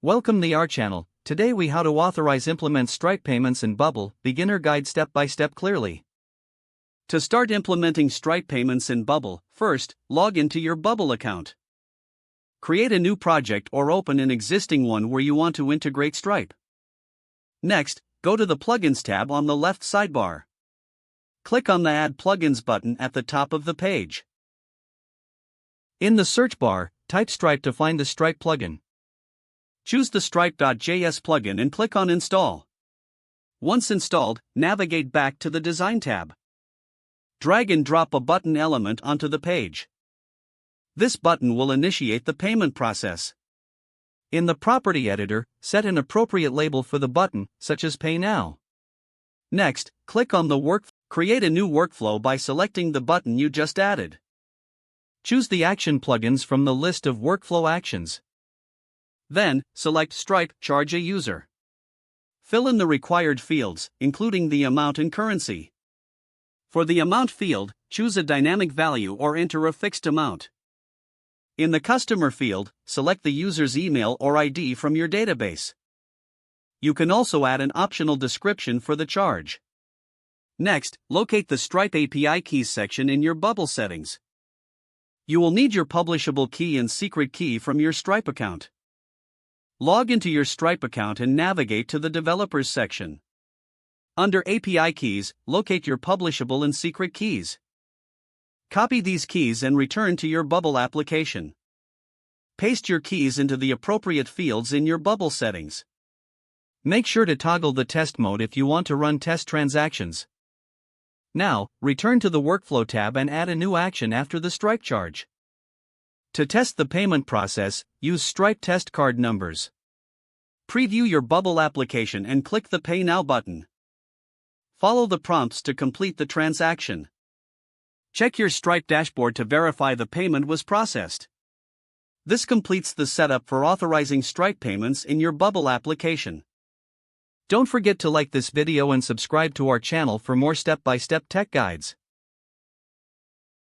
Welcome to our channel. Today we how to authorize implement Stripe payments in Bubble, beginner guide step by step clearly. To start implementing Stripe payments in Bubble, first, log into your Bubble account. Create a new project or open an existing one where you want to integrate Stripe. Next, go to the Plugins tab on the left sidebar. Click on the Add Plugins button at the top of the page. In the search bar, type Stripe to find the Stripe plugin. Choose the Stripe.js plugin and click on Install. Once installed, navigate back to the Design tab. Drag and drop a button element onto the page. This button will initiate the payment process. In the Property Editor, set an appropriate label for the button, such as Pay Now. Next, click on the Create a new workflow by selecting the button you just added. Choose the action plugins from the list of workflow actions. Then, select Stripe Charge a User. Fill in the required fields, including the amount and currency. For the amount field, choose a dynamic value or enter a fixed amount. In the Customer field, select the user's email or ID from your database. You can also add an optional description for the charge. Next, locate the Stripe API keys section in your Bubble settings. You will need your publishable key and secret key from your Stripe account. Log into your Stripe account and navigate to the Developers section. Under API keys, locate your publishable and secret keys. Copy these keys and return to your Bubble application. Paste your keys into the appropriate fields in your Bubble settings. Make sure to toggle the test mode if you want to run test transactions. Now, return to the Workflow tab and add a new action after the Stripe charge. To test the payment process, use Stripe test card numbers. Preview your Bubble application and click the Pay Now button. Follow the prompts to complete the transaction. Check your Stripe dashboard to verify the payment was processed. This completes the setup for authorizing Stripe payments in your Bubble application. Don't forget to like this video and subscribe to our channel for more step-by-step tech guides.